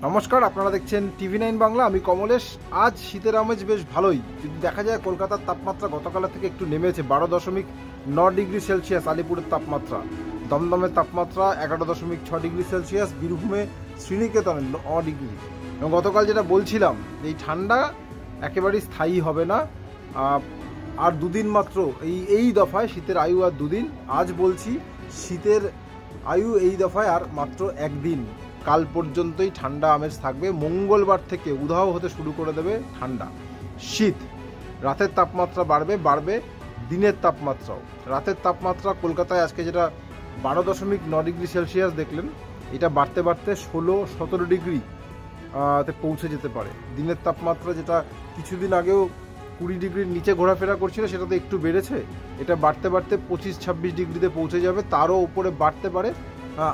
নমস্কার, আপনারা দেখছেন TV9 বাংলা। আমি কমলেশ। আজ শীতের আমেজ বেশ ভালোই, যদি দেখা যায় কলকাতার তাপমাত্রা গতকালের থেকে একটু নেমেছে। 12.9 ডিগ্রি সেলসিয়াস আলিপুরের তাপমাত্রা, দমদমের তাপমাত্রা 11.6 ডিগ্রি সেলসিয়াস, বীরভূমে শ্রীনিকেতনে 9 ডিগ্রি। এবং গতকাল যেটা বলছিলাম, এই ঠান্ডা একেবারেই স্থায়ী হবে না। আর দুদিন মাত্র এই দফায় শীতের আয়ু, আর দুদিন। আজ বলছি শীতের আয়ু এই দফায় আর মাত্র একদিন। কাল পর্যন্তই ঠান্ডা আমেজ থাকবে। মঙ্গলবার থেকে উধাও হতে শুরু করে দেবে ঠান্ডা শীত। রাতের তাপমাত্রা বাড়বে দিনের তাপমাত্রাও। রাতের তাপমাত্রা কলকাতায় আজকে যেটা 12.9 ডিগ্রি সেলসিয়াস দেখলেন, এটা বাড়তে 16-17 ডিগ্রি তে পৌঁছে যেতে পারে। দিনের তাপমাত্রা যেটা কিছুদিন আগেও 20 ডিগ্রির নিচে ঘোরাফেরা করছিল, সেটা তো একটু বেড়েছে। এটা বাড়তে 25-26 ডিগ্রিতে পৌঁছে যাবে, তারও উপরে বাড়তে পারে।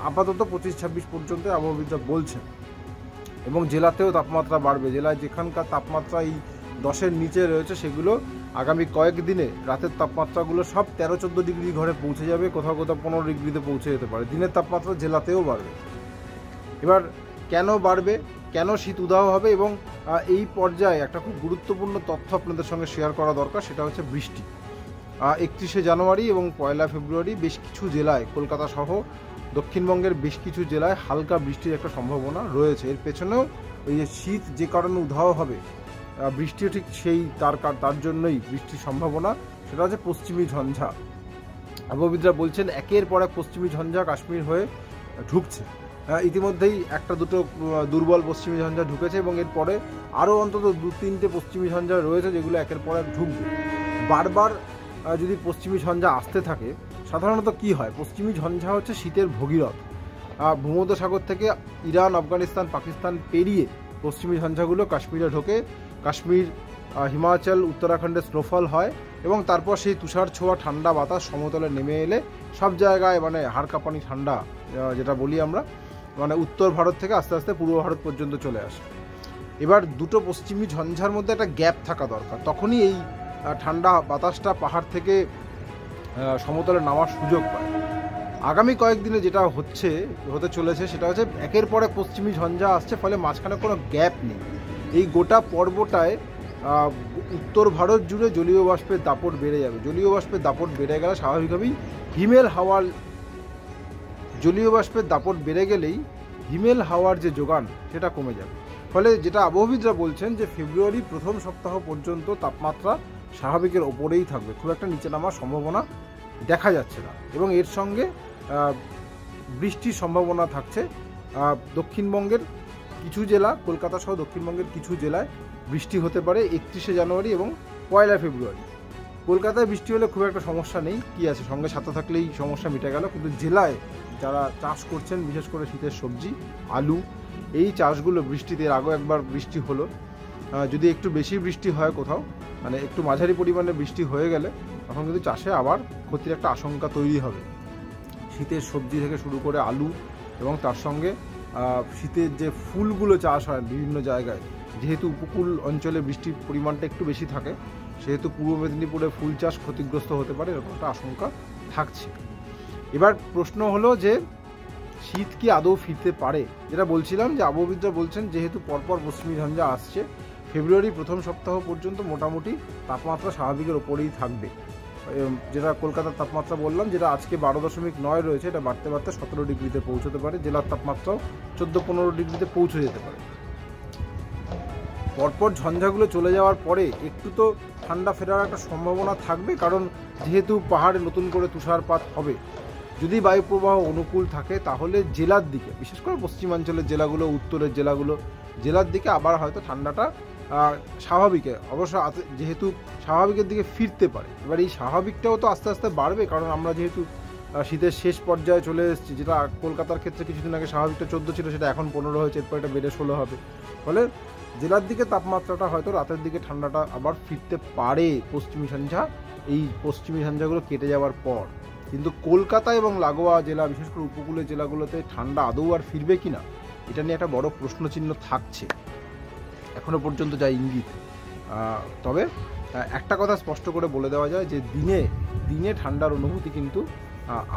আপাতত 25-26 পর্যন্ত আবহাওয়াবিদরা বলছেন। এবং জেলাতেও তাপমাত্রা বাড়বে। জেলায় যেখানকার তাপমাত্রা এই 10-এর নিচে রয়েছে, সেগুলো আগামী কয়েকদিনে রাতের তাপমাত্রাগুলো সব 13-14 ডিগ্রি ঘরে পৌঁছে যাবে, কোথাও 15 ডিগ্রিতে পৌঁছে যেতে পারে। দিনের তাপমাত্রা জেলাতেও বাড়বে। এবার কেন বাড়বে, কেন শীত উধাও হবে, এবং এই পর্যায়ে একটা খুব গুরুত্বপূর্ণ তথ্য আপনাদের সঙ্গে শেয়ার করা দরকার, সেটা হচ্ছে বৃষ্টি। 31শে জানুয়ারি এবং 1 ফেব্রুয়ারি বেশ কিছু জেলায়, কলকাতা সহ দক্ষিণবঙ্গের বেশ কিছু জেলায় হালকা বৃষ্টির একটা সম্ভাবনা রয়েছে। এর পেছনেও ওই যে শীত যে কারণে উধাও হবে, বৃষ্টিও ঠিক সেই তার জন্যই বৃষ্টির সম্ভাবনা। সেটা হচ্ছে পশ্চিমী ঝঞ্ঝা। আবহাওয়াবিদরা বলছেন একের পর এক পশ্চিমী ঝঞ্ঝা কাশ্মীর হয়ে ঢুকছে। ইতিমধ্যেই একটা দুটো দুর্বল পশ্চিমী ঝঞ্ঝা ঢুকেছে, এবং এরপরে আরও অন্তত 2-3টে পশ্চিমী ঝঞ্ঝা রয়েছে, যেগুলো একের পর এক ঢুকবে। বারবার যদি পশ্চিমী ঝঞ্ঝা আসতে থাকে, সাধারণত কি হয়, পশ্চিমী ঝঞ্ঝা হচ্ছে শীতের ভগীরথ। ভূমধ্যসাগর থেকে ইরান, আফগানিস্তান, পাকিস্তান পেরিয়ে পশ্চিমী ঝঞ্ঝাগুলো কাশ্মীরে ঢোকে। কাশ্মীর, হিমাচল, উত্তরাখণ্ডে স্নোফল হয়, এবং তারপর সেই তুষার ছোঁয়া ঠান্ডা বাতাস সমতলে নেমে এলে সব জায়গায় মানে হাড় কাঁপানি ঠান্ডা যেটা বলি আমরা, মানে উত্তর ভারত থেকে আস্তে আস্তে পূর্ব ভারত পর্যন্ত চলে আসে। এবার দুটো পশ্চিমী ঝঞ্ঝার মধ্যে একটা গ্যাপ থাকা দরকার, তখনই এই ঠান্ডা বাতাসটা পাহাড় থেকে সমতলে নামার সুযোগ পায়। আগামী কয়েকদিনে যেটা হতে চলেছে, সেটা হচ্ছে একের পর এক পশ্চিমী ঝঞ্ঝা আসছে, ফলে মাঝখানে কোনো গ্যাপ নেই। এই গোটা পর্বটায় উত্তর ভারত জুড়ে জলীয় বাষ্পের দাপট বেড়ে যাবে। জলীয় বাষ্পের দাপট বেড়ে গেলে স্বাভাবিকভাবেই জলীয় বাষ্পের দাপট বেড়ে গেলেই হিমেল হাওয়ার যে যোগান, সেটা কমে যাবে। ফলে যেটা আবহাওয়াবিদরা বলছেন যে ফেব্রুয়ারি প্রথম সপ্তাহ পর্যন্ত তাপমাত্রা স্বাভাবিকের ওপরেই থাকবে, খুব একটা নিচে নামার সম্ভাবনা দেখা যাচ্ছে না। এবং এর সঙ্গে বৃষ্টির সম্ভাবনা থাকছে। দক্ষিণবঙ্গের কিছু জেলা, কলকাতা সহ দক্ষিণবঙ্গের কিছু জেলায় বৃষ্টি হতে পারে 31শে জানুয়ারি এবং 1 ফেব্রুয়ারি। কলকাতায় বৃষ্টি হলে খুব একটা সমস্যা নেই, কি আছে, সঙ্গে সাথে থাকলেই সমস্যা মিটে গেল। কিন্তু জেলায় যারা চাষ করছেন, বিশেষ করে শীতের সবজি, আলু, এই চাষগুলো বৃষ্টিতে, এর আগেও একবার বৃষ্টি হলো, যদি একটু বেশি বৃষ্টি হয় কোথাও, মানে একটু মাঝারি পরিমাণে বৃষ্টি হয়ে গেলে, তখন কিন্তু চাষে আবার ক্ষতির একটা আশঙ্কা তৈরি হবে। শীতের সবজি থেকে শুরু করে আলু, এবং তার সঙ্গে শীতের যে ফুলগুলো চাষ হয় বিভিন্ন জায়গায়, যেহেতু উপকূল অঞ্চলে বৃষ্টির পরিমাণটা একটু বেশি থাকে, সেহেতু পূর্ব মেদিনীপুরে ফুল চাষ ক্ষতিগ্রস্ত হতে পারে, এরকম একটা আশঙ্কা থাকছে। এবার প্রশ্ন হলো যে শীত কি আদৌ ফিরতে পারে? যেটা বলছিলাম যে আবহাওয়াবিদরা বলছেন যেহেতু পরপর পশ্চিমী ঝঞ্ঝা আসছে, ফেব্রুয়ারি প্রথম সপ্তাহ পর্যন্ত মোটামুটি তাপমাত্রা স্বাভাবিকের ওপরেই থাকবে। যেটা কলকাতার তাপমাত্রা বললাম, যেটা আজকে 12.9 রয়েছে, এটা বাড়তে 17 ডিগ্রিতে পৌঁছতে পারে। জেলার তাপমাত্রাও 14-15 ডিগ্রিতে পৌঁছে যেতে পারে। পরপর ঝঞ্ঝাগুলো চলে যাওয়ার পরে একটু তো ঠান্ডা ফেরার একটা সম্ভাবনা থাকবে, কারণ যেহেতু পাহাড়ে নতুন করে তুষারপাত হবে। যদি বায়ুপ্রবাহ অনুকূল থাকে, তাহলে জেলার দিকে, বিশেষ করে পশ্চিমাঞ্চলের জেলাগুলো, উত্তরের জেলার দিকে আবার হয়তো ঠান্ডাটা স্বাভাবিকে, অবশ্য যেহেতু স্বাভাবিকের দিকে ফিরতে পারে। এবার এই স্বাভাবিকটাও তো আস্তে আস্তে বাড়বে, কারণ আমরা যেহেতু শীতের শেষ পর্যায়ে চলে এসেছি। যেটা কলকাতার ক্ষেত্রে কিছুদিন আগে স্বাভাবিকটা 14 ছিল, সেটা এখন 15 হয়েছে, এরপর এটা বেড়ে 16 হবে। ফলে জেলার দিকে তাপমাত্রাটা হয়তো রাতের দিকে ঠান্ডাটা আবার ফিরতে পারে এই পশ্চিমী ঝঞ্ঝাগুলো কেটে যাওয়ার পর। কিন্তু কলকাতা এবং লাগোয়া জেলা, বিশেষ করে উপকূলের জেলাগুলোতে ঠান্ডা আদৌ আর ফিরবে কিনা, এটা নিয়ে একটা বড় প্রশ্নচিহ্ন থাকছে এখনো পর্যন্ত যা ইঙ্গিত। তবে একটা কথা স্পষ্ট করে বলে দেওয়া যায় যে দিনে ঠান্ডার অনুভূতি কিন্তু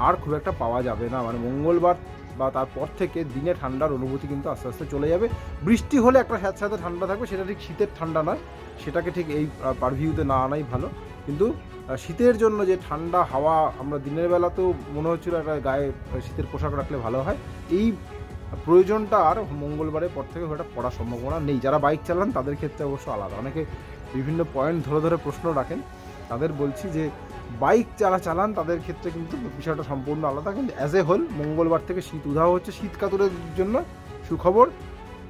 আর খুব একটা পাওয়া যাবে না। মানে মঙ্গলবার বা তারপর থেকে দিনে ঠান্ডার অনুভূতি কিন্তু আস্তে আস্তে চলে যাবে। বৃষ্টি হলে একটা স্যাঁতস্যাঁতে ঠান্ডা থাকবে, সেটা ঠিক শীতের ঠান্ডা নয়, সেটাকে ঠিক এই পারভিউতে না আনাই ভালো। কিন্তু শীতের জন্য যে ঠান্ডা হাওয়া, আমরা দিনের বেলাতেও মনে হচ্ছিল একটা গায়ে শীতের পোশাক রাখলে ভালো হয়, এই প্রয়োজনটা আর মঙ্গলবারের পর থেকে ওটা পড়ার সম্ভাবনা নেই। যারা বাইক চালান তাদের ক্ষেত্রে অবশ্য আলাদা, অনেকে বিভিন্ন পয়েন্ট ধরে ধরে প্রশ্ন রাখেন, তাদের বলছি যে বাইক যারা চালান তাদের ক্ষেত্রে কিন্তু বিষয়টা সম্পূর্ণ আলাদা। কিন্তু অ্যাজ এ হোল মঙ্গলবার থেকে শীত উধাও হচ্ছে, শীত কাতুরের জন্য সুখবর,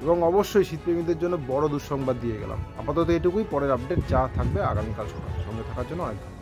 এবং অবশ্যই শীতপ্রেমীদের জন্য বড় দুঃসংবাদ দিয়ে গেলাম। আপাতত এটুকুই, পরের আপডেট যা থাকবে আগামীকাল সকালে। সঙ্গে থাকার জন্য অনেক ধন্যবাদ।